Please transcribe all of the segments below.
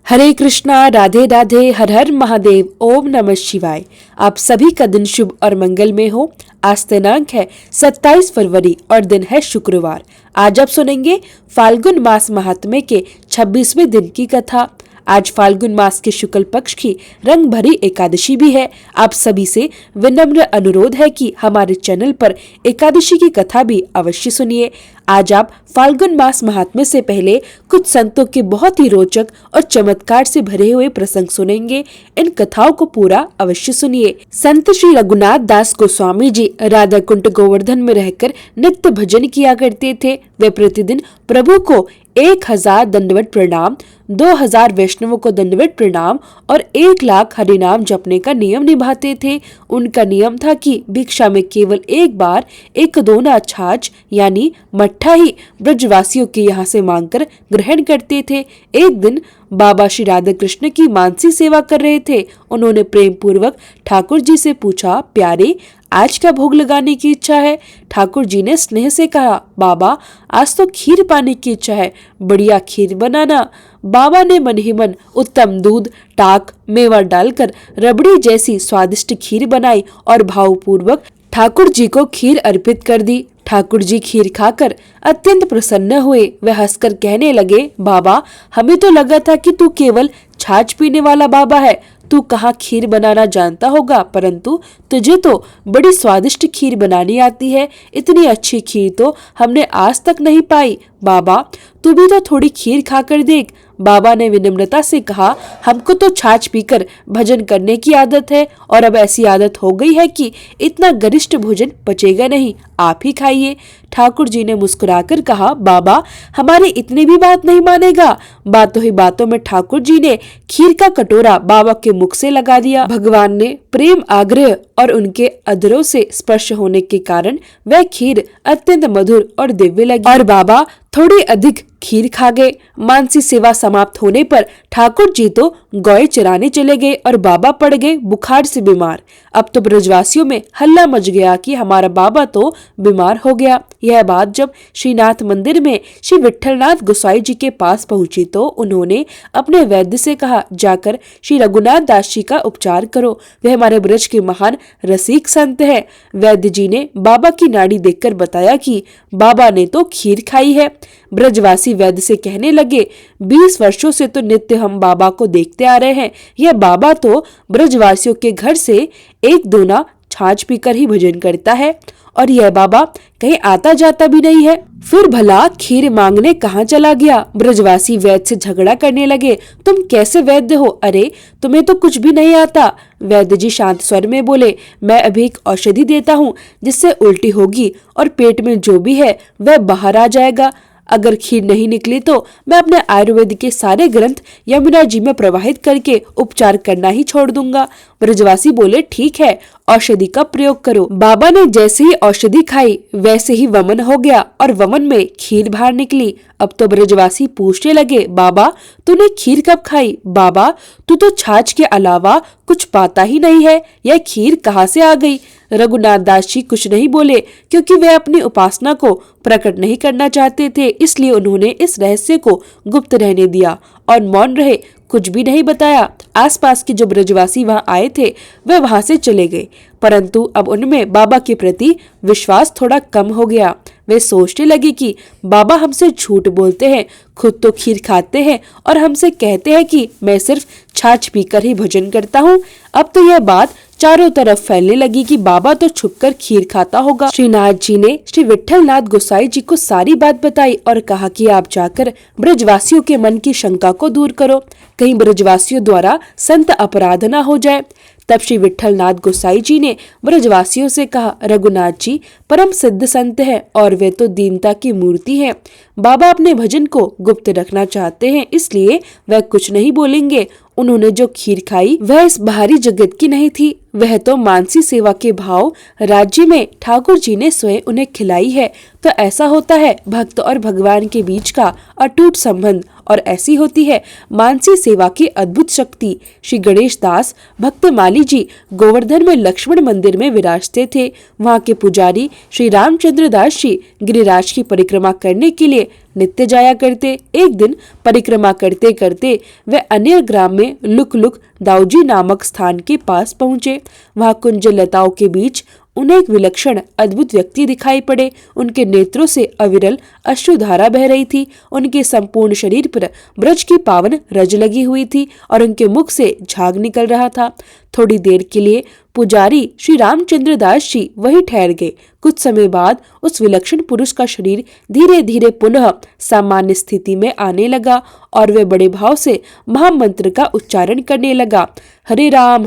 हरे कृष्णा, राधे राधे, हर हर महादेव, ओम नमः शिवाय। आप सभी का दिन शुभ और मंगल में हो। आज दिनांक है 27 फरवरी और दिन है शुक्रवार। आज आप सुनेंगे फाल्गुन मास महात्म्य के 26वें दिन की कथा। आज फाल्गुन मास के शुक्ल पक्ष की रंग भरी एकादशी भी है। आप सभी से विनम्र अनुरोध है कि हमारे चैनल पर एकादशी की कथा भी अवश्य सुनिए। आज आप फाल्गुन मास महात्म्य से पहले कुछ संतों के बहुत ही रोचक और चमत्कार से भरे हुए प्रसंग सुनेंगे। इन कथाओं को पूरा अवश्य सुनिए। संत श्री रघुनाथ दास गोस्वामी जी राधा कुंड गोवर्धन में रहकर नित्य भजन किया करते थे। वे प्रतिदिन प्रभु को 1000 दंडवत प्रणाम, 2000 वैष्णवों को दंडवत प्रणाम और 1 लाख हरिनाम जपने का नियम निभाते थे। उनका नियम था कि भिक्षा में केवल एक बार 1 दोना छाछ यानी मट्ठा ही ब्रजवासियों के यहाँ से मांगकर ग्रहण करते थे। एक दिन बाबा श्री राधा कृष्ण की मानसी सेवा कर रहे थे। उन्होंने प्रेम पूर्वक ठाकुर जी से पूछा, प्यारे आज क्या भोग लगाने की इच्छा है? ठाकुर जी ने स्नेह से कहा, बाबा आज तो खीर पाने की इच्छा है, बढ़िया खीर बनाना। बाबा ने मन ही मन उत्तम दूध, टाक, मेवा डालकर रबड़ी जैसी स्वादिष्ट खीर बनाई और भावपूर्वक ठाकुर जी को खीर अर्पित कर दी। ठाकुर जी खीर खाकर अत्यंत प्रसन्न हुए। वे हंसकर कहने लगे, बाबा हमें तो लगा था कि तू केवल छाछ पीने वाला बाबा है, तू कहाँ खीर बनाना जानता होगा, परंतु तुझे तो बड़ी स्वादिष्ट खीर बनानी आती है। इतनी अच्छी खीर तो हमने आज तक नहीं पाई। बाबा तू भी तो थोड़ी खीर खाकर देख। बाबा ने विनम्रता से कहा, हमको तो छाछ पीकर भजन करने की आदत है और अब ऐसी आदत हो गई है कि इतना गरिष्ठ भोजन पचेगा नहीं, आप ही खाइए। ठाकुर जी ने मुस्कुराकर कहा, बाबा हमारी इतनी भी बात नहीं मानेगा। बातों ही बातों में ठाकुर जी ने खीर का कटोरा बाबा के मुख से लगा दिया। भगवान ने प्रेम आग्रह और उनके अधरों से स्पर्श होने के कारण वह खीर अत्यंत मधुर और दिव्य लगी और बाबा थोड़ी अधिक खीर खा गए। मानसी सेवा समाप्त होने पर ठाकुर जी तो गौए चराने चले गए और बाबा पड़ गए बुखार से बीमार। अब तो ब्रजवासियों में हल्ला मच गया कि हमारा बाबा तो बीमार हो गया। यह बात जब श्रीनाथ मंदिर में श्री विट्ठलनाथ गोसाई जी के पास पहुंची तो उन्होंने अपने वैद्य से कहा, जाकर श्री रघुनाथ दास जी का उपचार करो, वे हमारे ब्रज के महान रसिक संत है। वैद्य जी ने बाबा की नाड़ी देखकर बताया कि बाबा ने तो खीर खाई है। ब्रजवासी वैद्य से कहने लगे, 20 वर्षों से तो नित्य हम बाबा को देखते आ रहे हैं, यह बाबा तो ब्रजवासियों के घर से 1 दोना छाछ पीकर ही भजन करता है और यह बाबा कहीं आता जाता भी नहीं है, फिर भला खीर मांगने कहाँ चला गया? ब्रजवासी वैद्य से झगड़ा करने लगे, तुम कैसे वैद्य हो? अरे तुम्हें तो कुछ भी नहीं आता। वैद्य जी शांत स्वर में बोले, मैं अभी एक औषधि देता हूँ जिससे उल्टी होगी और पेट में जो भी है वह बाहर आ जाएगा। अगर खीर नहीं निकली तो मैं अपने आयुर्वेद के सारे ग्रंथ यमुना जी में प्रवाहित करके उपचार करना ही छोड़ दूंगा। ब्रजवासी बोले, ठीक है, औषधि का प्रयोग करो। बाबा ने जैसे ही औषधि खाई वैसे ही वमन हो गया और वमन में खीर बाहर निकली। अब तो ब्रजवासी पूछने लगे, बाबा तूने खीर कब खाई? बाबा तू तो छाछ के अलावा कुछ पाता ही नहीं है, यह खीर कहाँ से आ गई? रघुनाथ दास जी कुछ नहीं बोले क्योंकि वे अपनी उपासना को प्रकट नहीं करना चाहते थे, इसलिए उन्होंने इस रहस्य को गुप्त रहने दिया और मौन रहे, कुछ भी नहीं बताया। आसपास के जो ब्रजवासी वहां आए थे वे वहां से चले गए, परंतु अब उनमें बाबा के प्रति विश्वास थोड़ा कम हो गया। वे सोचने लगे कि बाबा हमसे झूठ बोलते हैं, खुद तो खीर खाते हैं और हमसे कहते हैं कि मैं सिर्फ छाछ पीकर ही भजन करता हूँ। अब तो यह बात चारों तरफ फैलने लगी कि बाबा तो छुपकर खीर खाता होगा। श्रीनाथ जी ने श्री विट्ठलनाथ गोसाई जी को सारी बात बताई और कहा कि आप जाकर ब्रजवासियों के मन की शंका को दूर करो, कहीं ब्रजवासियों द्वारा संत अपराध न हो जाए। तब श्री विट्ठलनाथ गोसाई जी ने ब्रजवासियों से कहा, रघुनाथ जी परम सिद्ध संत है और वे तो दीनता की मूर्ति है। बाबा अपने भजन को गुप्त रखना चाहते हैं, इसलिए वह कुछ नहीं बोलेंगे। उन्होंने जो खीर खाई वह इस बाहरी जगत की नहीं थी, वह तो मानसी सेवा के भाव राज्य में ठाकुर जी ने स्वयं उन्हें खिलाई है। तो ऐसा होता है भक्त और भगवान के बीच का अटूट संबंध और ऐसी होती है मानसी सेवा की अद्भुत शक्ति। श्री गणेश दास भक्त माली जी गोवर्धन में लक्ष्मण मंदिर में विराजते थे। वहाँ के पुजारी श्री रामचंद्र दास जी गिरिराज की परिक्रमा करने के लिए नित्य जाया करते। एक दिन परिक्रमा करते करते वे अन्य ग्राम में लुक लुक दाऊजी नामक स्थान के पास पहुंचे। वहां कुंज लताओं के बीच उन्हें एक विलक्षण अद्भुत व्यक्ति दिखाई पड़े। उनके नेत्रों से अविरल अश्रुधारा बह रही थी। उनके संपूर्ण शरीर पर ब्रज की पावन रज लगी हुई थी और उनके मुख से झाग निकल रहा था। थोड़ी देर के लिए पुजारी श्री रामचंद्र दास जी वहीं ठहर गए। कुछ समय बाद उस विलक्षण पुरुष का शरीर धीरे धीरे पुनः सामान्य स्थिति में आने लगा और वे बड़े भाव से महामंत्र का उच्चारण करने लगा। हरे राम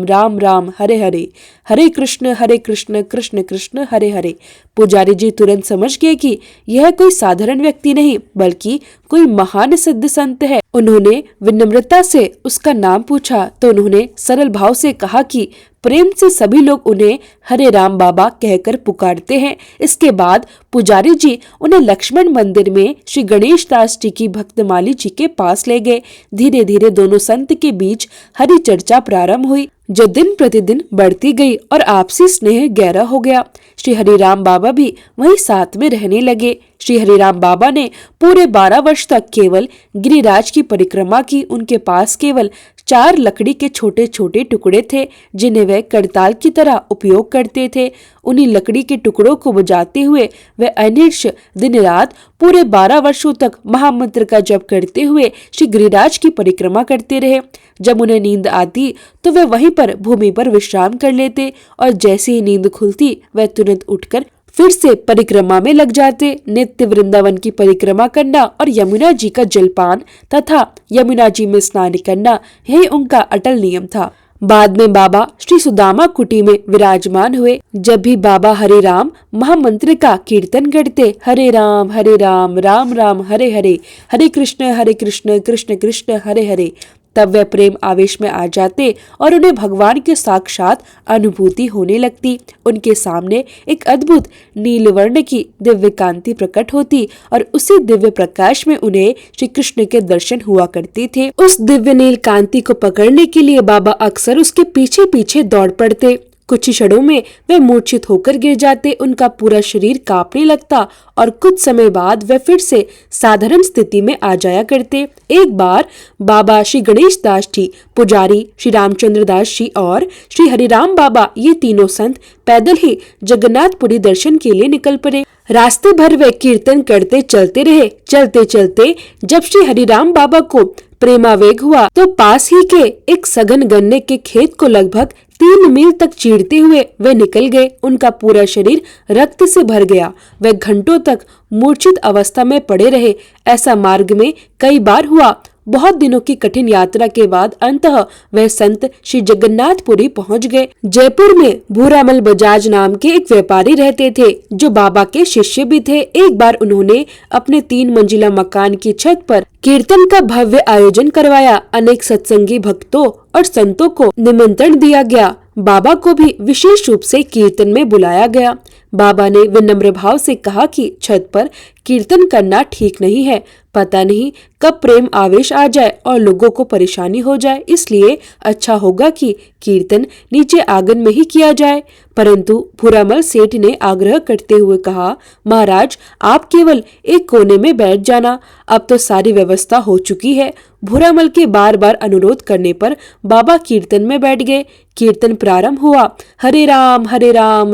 राम राम हरे हरे, हरे कृष्ण कृष्ण कृष्ण हरे हरे। पुजारी जी तुरंत समझ गए कि यह कोई साधारण व्यक्ति नहीं बल्कि कोई महान सिद्ध संत है। उन्होंने विनम्रता से उसका नाम पूछा तो उन्होंने सरल भाव से कहा कि प्रेम से सभी लोग उन्हें हरे राम बाबा कहकर पुकारते हैं। इसके बाद पुजारी जी उन्हें लक्ष्मण मंदिर में श्री गणेश दास जी की भक्तमाली जी के पास ले गए। धीरे धीरे दोनों संत के बीच हरि चर्चा प्रारंभ हुई जो दिन प्रतिदिन बढ़ती गई और आपसी स्नेह गहरा हो गया। श्री हरिराम बाबा भी वहीं साथ में रहने लगे। श्री हरिराम बाबा ने पूरे 12 वर्ष तक केवल गिरिराज की परिक्रमा की। उनके पास केवल 4 लकड़ी के छोटे छोटे टुकड़े थे जिन्हें वे करताल की तरह उपयोग करते थे। उन्हीं लकड़ी के टुकड़ों को बजाते हुए वे अनिर्ष दिन रात पूरे 12 वर्षों तक महामंत्र का जप करते हुए श्री गिरिराज की परिक्रमा करते रहे। जब उन्हें नींद आती तो वे वहीं पर भूमि पर विश्राम कर लेते और जैसे ही नींद खुलती वे तुरंत उठकर फिर से परिक्रमा में लग जाते। नित्य वृंदावन की परिक्रमा करना और यमुना जी का जलपान तथा यमुना जी में स्नान करना यही उनका अटल नियम था। बाद में बाबा श्री सुदामा कुटी में विराजमान हुए। जब भी बाबा हरे राम महामंत्र का कीर्तन करते, हरे राम राम राम हरे हरे, हरे कृष्ण कृष्ण कृष्ण हरे हरे, तब वे प्रेम आवेश में आ जाते और उन्हें भगवान के साक्षात अनुभूति होने लगती। उनके सामने एक अद्भुत नीलवर्ण की दिव्य कांति प्रकट होती और उसी दिव्य प्रकाश में उन्हें श्री कृष्ण के दर्शन हुआ करते थे। उस दिव्य नील कांति को पकड़ने के लिए बाबा अक्सर उसके पीछे पीछे दौड़ पड़ते। कुछ ही क्षणों में वे मूर्छित होकर गिर जाते। उनका पूरा शरीर कांपने लगता और कुछ समय बाद वे फिर से साधारण स्थिति में आ जाया करते। एक बार बाबा श्री गणेश दास जी, पुजारी श्री रामचंद्र दास जी और श्री हरिराम बाबा ये तीनों संत पैदल ही जगन्नाथपुरी दर्शन के लिए निकल पड़े। रास्ते भर वे कीर्तन करते चलते रहे। चलते चलते जब श्री हरिराम बाबा को प्रेमावेग हुआ तो पास ही के एक सघन गन्ने के खेत को लगभग 3 मील तक चीरते हुए वे निकल गए। उनका पूरा शरीर रक्त से भर गया। वे घंटों तक मूर्छित अवस्था में पड़े रहे। ऐसा मार्ग में कई बार हुआ। बहुत दिनों की कठिन यात्रा के बाद अंततः वह संत श्री जगन्नाथपुरी पहुंच गए। जयपुर में भूरामल बजाज नाम के एक व्यापारी रहते थे जो बाबा के शिष्य भी थे। एक बार उन्होंने अपने 3 मंजिला मकान की छत पर कीर्तन का भव्य आयोजन करवाया। अनेक सत्संगी भक्तों और संतों को निमंत्रण दिया गया। बाबा को भी विशेष रूप से कीर्तन में बुलाया गया। बाबा ने विनम्र भाव से कहा कि छत पर कीर्तन करना ठीक नहीं है। पता नहीं कब प्रेम आवेश आ जाए और लोगों को परेशानी हो जाए, इसलिए अच्छा होगा कि कीर्तन नीचे आंगन में ही किया जाए। परंतु भूरामल सेठ ने आग्रह करते हुए कहा, महाराज आप केवल एक कोने में बैठ जाना, अब तो सारी व्यवस्था हो चुकी है। भूरामल के बार बार अनुरोध करने पर बाबा कीर्तन में बैठ गए। कीर्तन प्रारंभ हुआ। हरे राम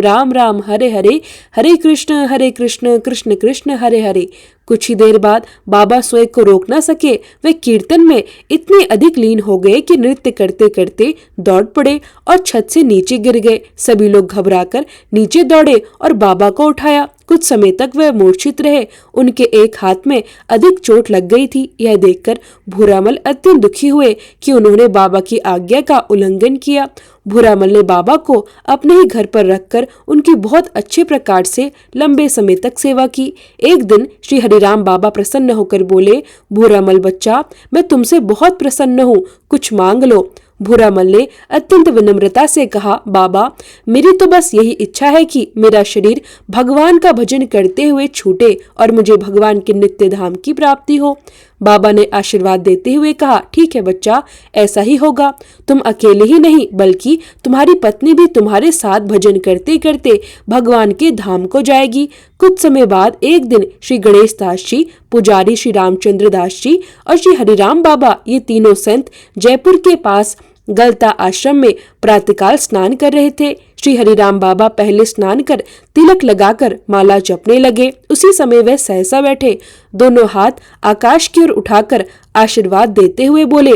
राम राम हरे हरे, हरे कृष्ण कृष्ण कृष्ण हरे हरे। कुछ ही देर बाद बाबा स्वयं को रोक न सके। वे कीर्तन में इतने अधिक लीन हो गए कि नृत्य करते करते दौड़ पड़े और छत से नीचे गिर गए। सभी लोग घबराकर नीचे दौड़े और बाबा को उठाया। कुछ समय तक वह मूर्छित रहे। उनके एक हाथ में अधिक चोट लग गई थी। यह देखकर भूरामल अत्यंत दुखी हुए कि उन्होंने बाबा की आज्ञा का उल्लंघन किया। भूरामल ने बाबा को अपने ही घर पर रखकर उनकी बहुत अच्छे प्रकार से लंबे समय तक सेवा की। एक दिन श्री हरिराम बाबा प्रसन्न होकर बोले, भूरामल बच्चा, मैं तुमसे बहुत प्रसन्न हूँ, कुछ मांग लो। भूरामल ने अत्यंत विनम्रता से कहा, बाबा मेरी तो बस यही इच्छा है कि मेरा शरीर भगवान का भजन करते हुए छूटे और मुझे भगवान के नित्य धाम की प्राप्ति हो। बाबा ने आशीर्वाद देते हुए कहा, ठीक है बच्चा, ऐसा ही होगा। तुम अकेले ही नहीं बल्कि तुम्हारी पत्नी भी तुम्हारे साथ भजन करते करते भगवान के धाम को जाएगी। कुछ समय बाद एक दिन श्री गणेश दास जी, पुजारी श्री रामचंद्र दास जी और श्री हरिराम बाबा, ये तीनों संत जयपुर के पास गलता आश्रम में प्रातःकाल स्नान कर रहे थे। श्री हरिराम बाबा पहले स्नान कर तिलक लगाकर माला जपने लगे। उसी समय वह सहसा बैठे, दोनों हाथ आकाश की ओर उठाकर आशीर्वाद देते हुए बोले,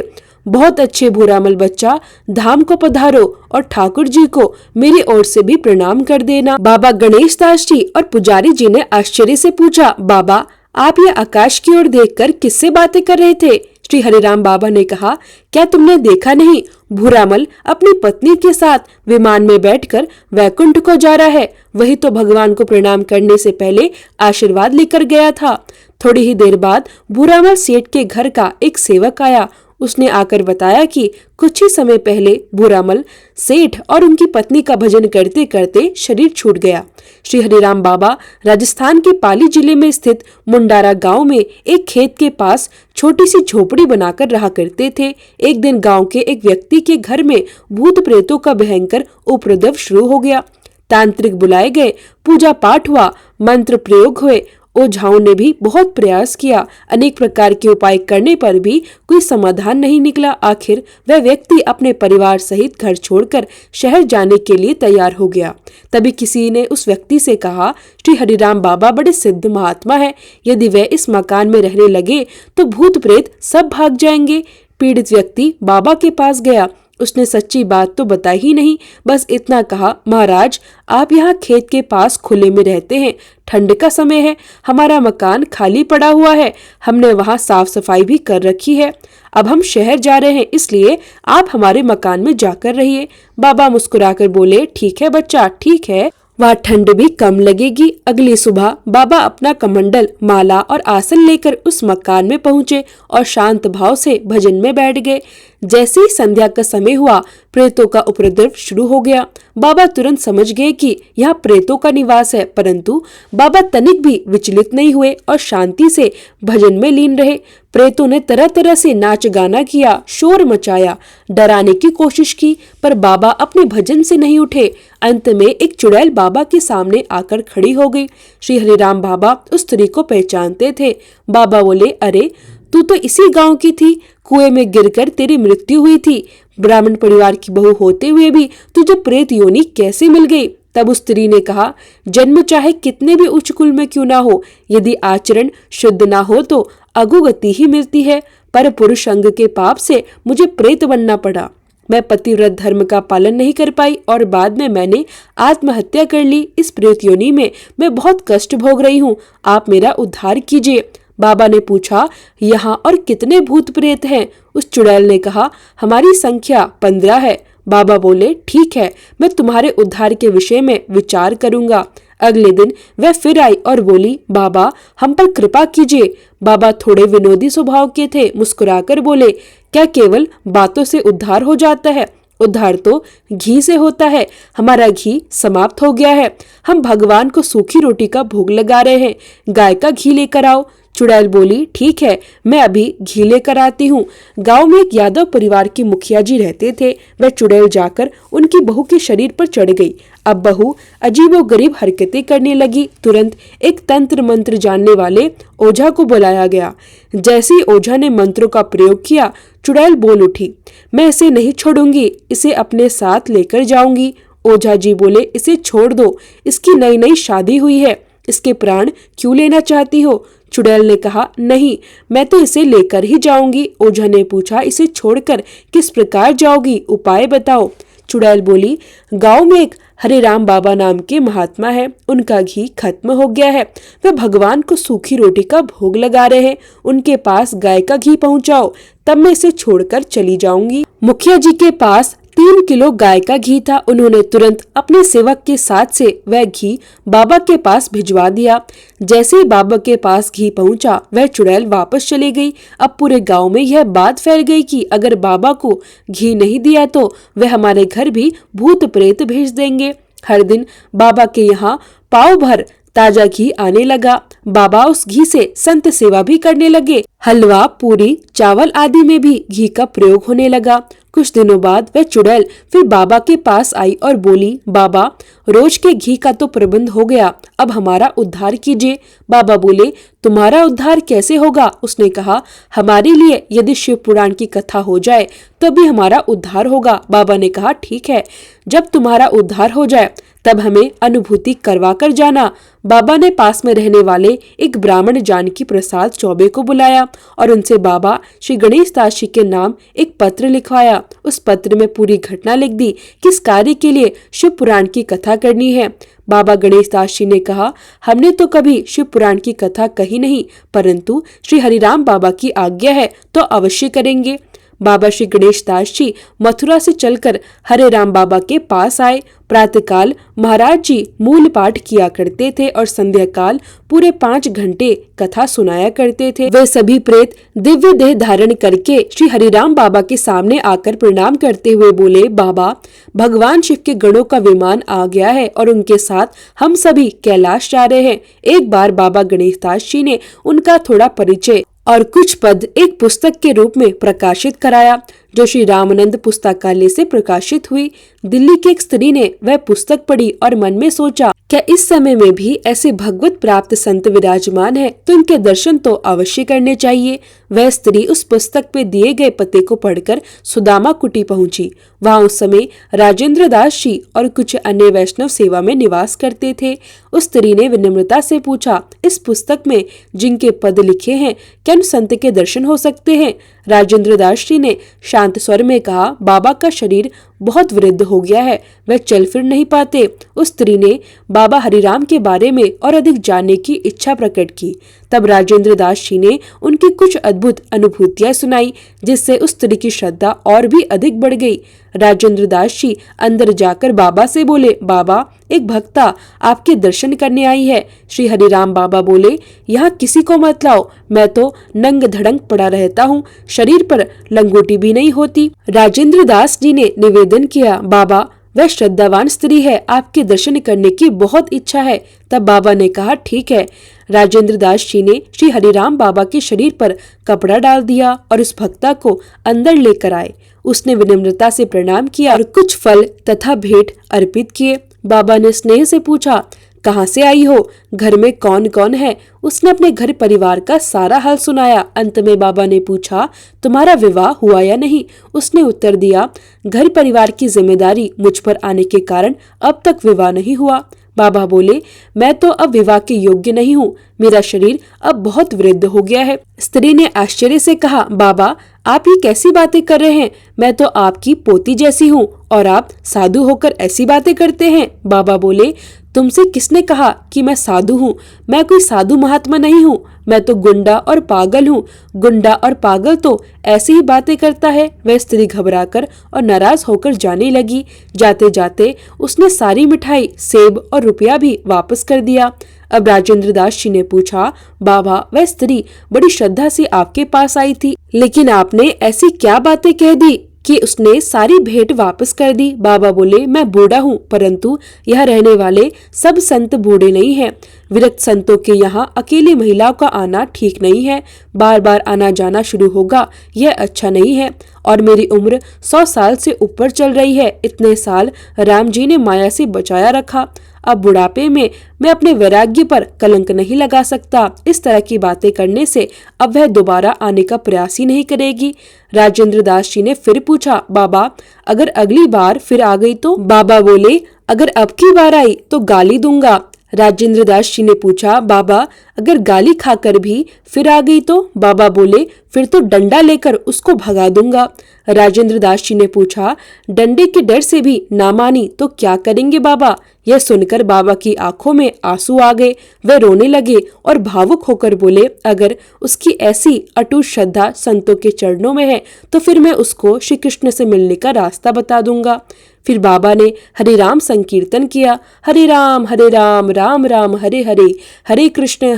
बहुत अच्छे भूरामल बच्चा, धाम को पधारो और ठाकुर जी को मेरी ओर से भी प्रणाम कर देना। बाबा गणेश दास जी और पुजारी जी ने आश्चर्य से पूछा, बाबा आप ये आकाश की ओर देखकर किससे बातें कर रहे थे? श्री हरिराम बाबा ने कहा, क्या तुमने देखा नहीं, भूरामल अपनी पत्नी के साथ विमान में बैठकर वैकुंठ को जा रहा है। वही तो भगवान को प्रणाम करने से पहले आशीर्वाद लेकर गया था। थोड़ी ही देर बाद भूरामल सेठ के घर का एक सेवक आया। उसने आकर बताया कि कुछ ही समय पहले भूरामल सेठ और उनकी पत्नी का भजन करते करते शरीर छूट गया। श्री हरिराम बाबा राजस्थान के पाली जिले में स्थित मुंडारा गांव में एक खेत के पास छोटी सी झोपड़ी बनाकर रहा करते थे। एक दिन गांव के एक व्यक्ति के घर में भूत प्रेतों का भयंकर उपद्रव शुरू हो गया। तांत्रिक बुलाए गए, पूजा पाठ हुआ, मंत्र प्रयोग हुए। ओझाओं ने भी बहुत प्रयास किया, अनेक प्रकार के उपाय करने पर भी कोई समाधान नहीं निकला। आखिर वह व्यक्ति अपने परिवार सहित घर छोड़कर शहर जाने के लिए तैयार हो गया। तभी किसी ने उस व्यक्ति से कहा, श्री हरिराम बाबा बड़े सिद्ध महात्मा है, यदि वह इस मकान में रहने लगे तो भूत प्रेत सब भाग जाएंगे। पीड़ित व्यक्ति बाबा के पास गया। उसने सच्ची बात तो बताई ही नहीं, बस इतना कहा, महाराज आप यहाँ खेत के पास खुले में रहते हैं, ठंड का समय है, हमारा मकान खाली पड़ा हुआ है, हमने वहाँ साफ सफाई भी कर रखी है। अब हम शहर जा रहे हैं, इसलिए आप हमारे मकान में जाकर रहिए। बाबा मुस्कुराकर बोले, ठीक है बच्चा, ठीक है, वहाँ ठंड भी कम लगेगी। अगली सुबह बाबा अपना कमंडल, माला और आसन लेकर उस मकान में पहुँचे और शांत भाव से भजन में बैठ गए। जैसे ही संध्या का समय हुआ, प्रेतों का उपद्रव शुरू हो गया। बाबा तुरंत समझ गए कि यहाँ प्रेतों का निवास है, परंतु बाबा तनिक भी विचलित नहीं हुए और शांति से भजन में लीन रहे। प्रेतों ने तरह तरह से नाच गाना किया, शोर मचाया, डराने की कोशिश की, पर बाबा अपने भजन से नहीं उठे। अंत में एक चुड़ैल बाबा के सामने आकर खड़ी हो गई। श्री हरिराम बाबा उस स्त्री को पहचानते थे। बाबा बोले, अरे तू तो इसी गांव की थी, कुएं में गिरकर तेरी मृत्यु हुई थी। ब्राह्मण परिवार की बहू होते हुए भी तुझे प्रेत योनि कैसे मिल गई? तब उस स्त्री ने कहा, जन्म चाहे कितने भी उच्च कुल में क्यों ना हो, यदि आचरण शुद्ध ना हो तो अधोगति ही मिलती है। पर पुरुष अंग के पाप से मुझे प्रेत बनना पड़ा। मैं पतिव्रत धर्म का पालन नहीं कर पाई और बाद में मैंने आत्महत्या कर ली। इस प्रेत योनि में मैं बहुत कष्ट भोग रही हूँ, आप मेरा उद्धार कीजिए। बाबा ने पूछा, यहाँ और कितने भूत प्रेत हैं? उस चुड़ैल ने कहा, हमारी संख्या 15 है। बाबा बोले, ठीक है, मैं तुम्हारे उद्धार के विषय में विचार करूंगा। अगले दिन वह फिर आई और बोली, बाबा हम पर कृपा कीजिए। बाबा थोड़े विनोदी स्वभाव के थे, मुस्कुराकर बोले, क्या केवल बातों से उद्धार हो जाता है? उद्धार तो घी से होता है। हमारा घी समाप्त हो गया है, हम भगवान को सूखी रोटी का भोग लगा रहे हैं, गाय का घी लेकर आओ। चुड़ैल बोली, ठीक है, मैं अभी घी लेकर आती हूँ। गांव में एक यादव परिवार के मुखिया जी रहते थे। वह चुड़ैल जाकर उनकी बहू के शरीर पर चढ़ गई। अब बहू अजीबोगरीब हरकतें करने लगी। तुरंत एक तंत्र मंत्र जानने वाले ओझा को बुलाया गया। जैसे ही ओझा ने मंत्रों का प्रयोग किया, चुड़ैल बोल उठी, मैं इसे नहीं छोड़ूंगी, इसे अपने साथ लेकर जाऊंगी। ओझा जी बोले, इसे छोड़ दो, इसकी नई नई शादी हुई है, इसके प्राण क्यों लेना चाहती हो? चुड़ैल ने कहा, नहीं, मैं तो इसे लेकर ही जाऊंगी। ओझा ने पूछा, इसे छोड़कर किस प्रकार जाओगी, उपाय बताओ। चुड़ैल बोली, गांव में एक हरिराम बाबा नाम के महात्मा है, उनका घी खत्म हो गया है, वे भगवान को सूखी रोटी का भोग लगा रहे हैं, उनके पास गाय का घी पहुंचाओ, तब मैं इसे छोड़कर चली जाऊंगी। मुखिया जी के पास 3 किलो गाय का घी था। उन्होंने तुरंत अपने सेवक के साथ से वह घी बाबा के पास भिजवा दिया। जैसे ही बाबा के पास घी पहुंचा, वह चुड़ैल वापस चली गई। अब पूरे गांव में यह बात फैल गई कि अगर बाबा को घी नहीं दिया तो वह हमारे घर भी भूत प्रेत भेज देंगे। हर दिन बाबा के यहाँ पाव भर ताजा घी आने लगा। बाबा उस घी से संत सेवा भी करने लगे। हलवा, पूरी, चावल आदि में भी घी का प्रयोग होने लगा। कुछ दिनों बाद वह चुड़ैल फिर बाबा के पास आई और बोली, बाबा, रोज के घी का तो प्रबंध हो गया, अब हमारा उद्धार कीजिए। बाबा बोले, तुम्हारा उद्धार कैसे होगा? उसने कहा, हमारे लिए यदि शिव पुराण की कथा हो जाए तो भी हमारा उद्धार होगा। बाबा ने कहा, ठीक है, जब तुम्हारा उद्धार हो जाए तब हमें अनुभूति करवा कर जाना। बाबा ने पास में रहने वाले एक ब्राह्मण जानकी प्रसाद चौबे को बुलाया और उनसे बाबा श्री गणेश दास जी के नाम एक पत्र लिखवाया। उस पत्र में पूरी घटना लिख दी, किस कार्य के लिए शिव पुराण की कथा करनी है। बाबा गणेश दास जी ने कहा, हमने तो कभी शिव पुराण की कथा कही नहीं, परंतु श्री हरिराम बाबा की आज्ञा है तो अवश्य करेंगे। बाबा श्री गणेश दास जी मथुरा से चलकर हरे राम बाबा के पास आए। प्रातःकाल महाराज जी मूल पाठ किया करते थे और संध्या काल पूरे 5 घंटे कथा सुनाया करते थे। वे सभी प्रेत दिव्य देह धारण करके श्री हरिराम बाबा के सामने आकर प्रणाम करते हुए बोले, बाबा, भगवान शिव के गणों का विमान आ गया है और उनके साथ हम सभी कैलाश जा रहे हैं। एक बार बाबा गणेश दास जी ने उनका थोड़ा परिचय और कुछ पद एक पुस्तक के रूप में प्रकाशित कराया, जो श्री रामानंद पुस्तकालय से प्रकाशित हुई। दिल्ली की एक स्त्री ने वह पुस्तक पढ़ी और मन में सोचा, क्या इस समय में भी ऐसे भगवत प्राप्त संत विराजमान हैं, तो इनके दर्शन तो अवश्य करने चाहिए। वह स्त्री उस पुस्तक पे दिए गए पते को पढ़कर सुदामा कुटी पहुंची। वहां उस समय राजेंद्र दास जी और कुछ अन्य वैष्णव सेवा में निवास करते थे। उस स्त्री ने विनम्रता से पूछा, इस पुस्तक में जिनके पद लिखे हैं, क्या उन संत के दर्शन हो सकते हैं? राजेंद्र दास जी ने शांत स्वर में कहा, बाबा का शरीर बहुत वृद्ध हो गया है, वह चल फिर नहीं पाते। उस स्त्री ने बाबा हरिराम के बारे में और अधिक जानने की इच्छा प्रकट की। तब राजेंद्र दास जी ने उनकी कुछ अद्भुत अनुभूतियां सुनाई, जिससे उस स्त्री की श्रद्धा और भी अधिक बढ़ गई। राजेंद्र दास जी अंदर जाकर बाबा से बोले, बाबा, एक भक्ता आपके दर्शन करने आई है। श्री हरिराम बाबा बोले, यहाँ किसी को मत लाओ, मैं तो नंग धड़ंग पड़ा रहता हूँ, शरीर पर लंगोटी भी नहीं होती। राजेंद्र दास जी ने निवेदन किया, बाबा, वह श्रद्धावान स्त्री है, आपके दर्शन करने की बहुत इच्छा है। तब बाबा ने कहा, ठीक है। राजेंद्र दास जी ने श्री हरिराम बाबा के शरीर पर कपड़ा डाल दिया और उस भक्ता को अंदर लेकर आए। उसने विनम्रता से प्रणाम किया और कुछ फल तथा भेंट अर्पित किए। बाबा ने स्नेह से पूछा, कहाँ से आई हो, घर में कौन कौन है? उसने अपने घर परिवार का सारा हाल सुनाया। अंत में बाबा ने पूछा, तुम्हारा विवाह हुआ या नहीं? उसने उत्तर दिया, घर परिवार की जिम्मेदारी मुझ पर आने के कारण अब तक विवाह नहीं हुआ। बाबा बोले, मैं तो अब विवाह के योग्य नहीं हूँ, मेरा शरीर अब बहुत वृद्ध हो गया है। स्त्री ने आश्चर्य से कहा, बाबा, आप ये कैसी बातें कर रहे हैं? मैं तो आपकी पोती जैसी हूँ और आप साधु होकर ऐसी बातें करते हैं। बाबा बोले, तुमसे किसने कहा कि मैं साधु हूँ? मैं कोई साधु महात्मा नहीं हूँ, मैं तो गुंडा और पागल हूँ। गुंडा और पागल तो ऐसी ही बातें करता है। वह स्त्री घबराकर और नाराज होकर जाने लगी। जाते जाते उसने सारी मिठाई, सेब और रुपया भी वापस कर दिया। अब राजेंद्र दास जी ने पूछा, बाबा, वह स्त्री बड़ी श्रद्धा से आपके पास आई थी, लेकिन आपने ऐसी क्या बातें कह दी कि उसने सारी भेंट वापस कर दी? बाबा बोले, मैं बूढ़ा हूँ, परंतु यहाँ रहने वाले सब संत बूढ़े नहीं हैं। विरक्त संतों के यहाँ अकेली महिलाओं का आना ठीक नहीं है। बार बार आना जाना शुरू होगा, यह अच्छा नहीं है। और मेरी उम्र 100 साल से ऊपर चल रही है। इतने साल राम जी ने माया से बचाया रखा, अब बुढ़ापे में मैं अपने वैराग्य पर कलंक नहीं लगा सकता। इस तरह की बातें करने से अब वह दोबारा आने का प्रयास ही नहीं करेगी। राजेंद्र दास जी ने फिर पूछा, बाबा, अगर अगली बार फिर आ गई तो? बाबा बोले, अगर अब की बार आई तो गाली दूंगा। राजेंद्र दास जी ने पूछा, बाबा, अगर गाली खाकर भी फिर आ गई तो? बाबा बोले, फिर तो डंडा लेकर उसको भगा दूंगा। राजेंद्र दास जी ने पूछा, डंडे के डर से भी ना मानी तो क्या करेंगे बाबा? यह सुनकर बाबा की आंखों में आंसू आ गए। वे रोने लगे और भावुक होकर बोले, अगर उसकी ऐसी अटूट श्रद्धा संतों के चरणों में है तो फिर मैं उसको श्री कृष्ण से मिलने का रास्ता बता दूंगा। फिर बाबा ने हरे राम संकीर्तन किया, हरे राम राम राम हरे हरे, हरे कृष्ण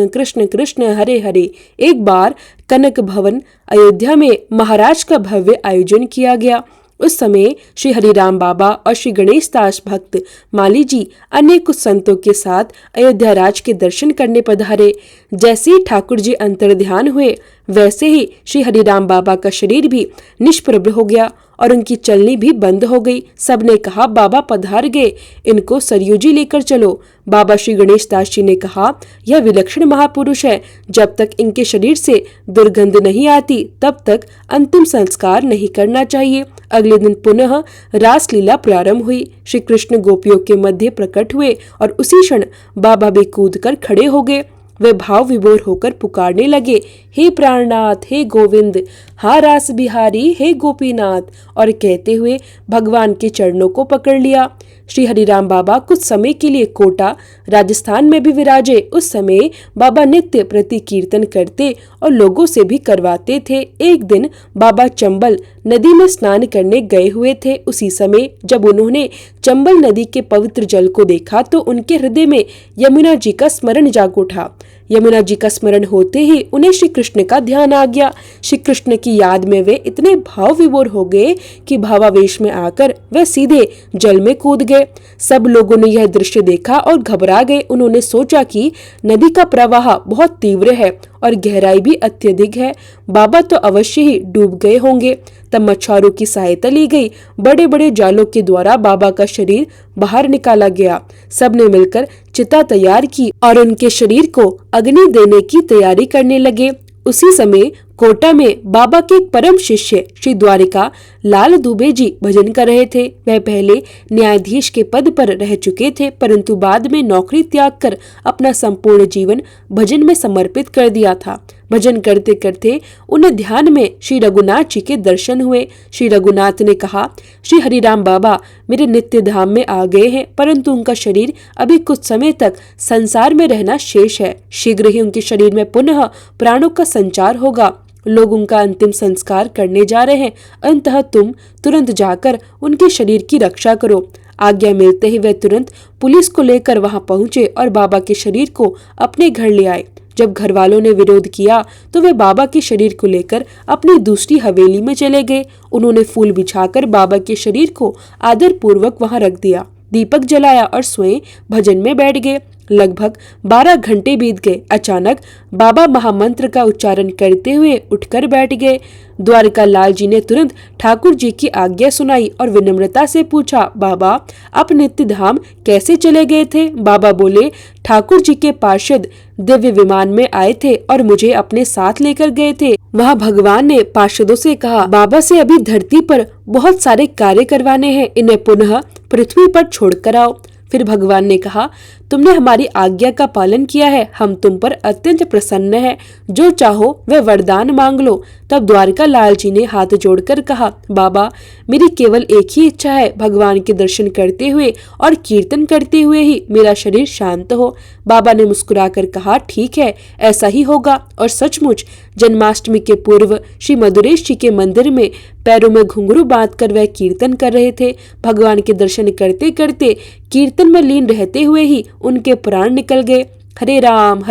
कृष्ण कृष्ण हरे हरे। एक बार कनक भवन अयोध्या में महाराज का भव्य आयोजन किया गया। उस समय श्री हरिराम बाबा और श्री गणेश दास भक्त माली जी अन्य कुछ संतों के साथ अयोध्या राज के दर्शन करने पधारे। जैसे ही ठाकुर जी अंतर्ध्यान हुए वैसे ही श्री हरिराम बाबा का शरीर भी निष्प्रभ हो गया और उनकी चलनी भी बंद हो गई। सबने कहा, बाबा पधार गए, इनको सरयू जी लेकर चलो। बाबा श्री गणेश दास जी ने कहा, यह विलक्षण महापुरुष है, जब तक इनके शरीर से दुर्गंध नहीं आती तब तक अंतिम संस्कार नहीं करना चाहिए। अगले दिन पुनः रासलीला प्रारंभ हुई। श्री कृष्ण गोपियों के मध्य प्रकट हुए और उसी क्षण बाबा भी कूदकर खड़े हो गए। वे भाव विभोर होकर पुकारने लगे, हे प्राणनाथ, हे गोविंद, हा रास बिहारी, हे गोपीनाथ, और कहते हुए भगवान के चरणों को पकड़ लिया। श्री हरिराम बाबा कुछ समय के लिए कोटा राजस्थान में भी विराजे। उस समय बाबा नित्य प्रति कीर्तन करते और लोगों से भी करवाते थे। एक दिन बाबा चंबल नदी में स्नान करने गए हुए थे। उसी समय जब उन्होंने चंबल नदी के पवित्र जल को देखा तो उनके हृदय में यमुना जी का स्मरण जाग उठा। यमुना जी का स्मरण होते ही उन्हें श्री कृष्ण का ध्यान आ गया। श्री कृष्ण की याद में वे इतने भाव विभोर हो गए कि भावावेश में आकर वे सीधे जल में कूद गए। सब लोगों ने यह दृश्य देखा और घबरा गए। उन्होंने सोचा कि नदी का प्रवाह बहुत तीव्र है और गहराई भी अत्यधिक है, बाबा तो अवश्य ही डूब गए होंगे। तब मछुआरों की सहायता ली गई। बड़े बड़े जालों के द्वारा बाबा का शरीर बाहर निकाला गया। सबने मिलकर चिता तैयार की और उनके शरीर को अग्नि देने की तैयारी करने लगे। उसी समय कोटा में बाबा के एक परम शिष्य श्री द्वारिका लाल दुबे जी भजन कर रहे थे। वह पहले न्यायाधीश के पद पर रह चुके थे, परंतु बाद में नौकरी त्याग कर अपना संपूर्ण जीवन भजन में समर्पित कर दिया था। भजन करते करते उन्हें ध्यान में श्री रघुनाथ जी के दर्शन हुए। श्री रघुनाथ ने कहा, श्री हरिराम बाबा मेरे नित्य धाम में आ गए हैं, परंतु उनका शरीर अभी कुछ समय तक संसार में रहना शेष है। शीघ्र ही उनके शरीर में पुनः प्राणों का संचार होगा। लोग उनका अंतिम संस्कार करने जा रहे हैं, अतः तुम तुरंत जाकर उनके शरीर की रक्षा करो। आज्ञा मिलते ही वे तुरंत पुलिस को लेकर वहां पहुंचे और बाबा के शरीर को अपने घर ले आए। जब घर वालों ने विरोध किया तो वे बाबा के शरीर को लेकर अपनी दूसरी हवेली में चले गए। उन्होंने फूल बिछाकर बाबा के शरीर को आदर पूर्वक वहां रख दिया, दीपक जलाया और स्वयं भजन में बैठ गए। लगभग 12 घंटे बीत गए। अचानक बाबा महामंत्र का उच्चारण करते हुए उठकर बैठ गए। द्वारका लाल जी ने तुरंत ठाकुर जी की आज्ञा सुनाई और विनम्रता से पूछा, बाबा आप नित्य धाम कैसे चले गए थे? बाबा बोले, ठाकुर जी के पार्षद दिव्य विमान में आए थे और मुझे अपने साथ लेकर गए थे। वहाँ भगवान ने पार्षदों से कहा, बाबा से अभी धरती पर बहुत सारे कार्य करवाने हैं, इन्हें पुनः पृथ्वी पर छोड़ कर आओ। फिर भगवान ने कहा, तुमने हमारी आज्ञा का पालन किया है, हम तुम पर अत्यंत प्रसन्न हैं, जो चाहो वह वरदान मांग लो। तब द्वारका लाल जी ने हाथ जोड़कर कहा, बाबा मेरी केवल एक ही इच्छा है, भगवान के दर्शन करते हुए और कीर्तन करते हुए ही मेरा शरीर शांत हो। बाबा ने मुस्कुराकर कहा, ठीक है, ऐसा ही होगा। और सचमुच जन्माष्टमी के पूर्व श्री मधुरेश जी के मंदिर में पैरों में घुंघरू बांधकर वह कीर्तन कर रहे थे। भगवान के दर्शन करते करते कीर्तन में लीन रहते हुए ही उनके प्राण निकल गए। हरे राम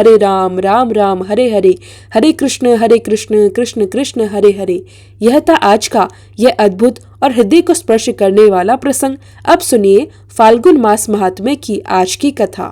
राम राम हरे हरे, हरे कृष्ण कृष्ण कृष्ण हरे हरे। यह था आज का यह अद्भुत और हृदय को स्पर्श करने वाला प्रसंग। अब सुनिए फाल्गुन मास महात्म्य की आज की कथा।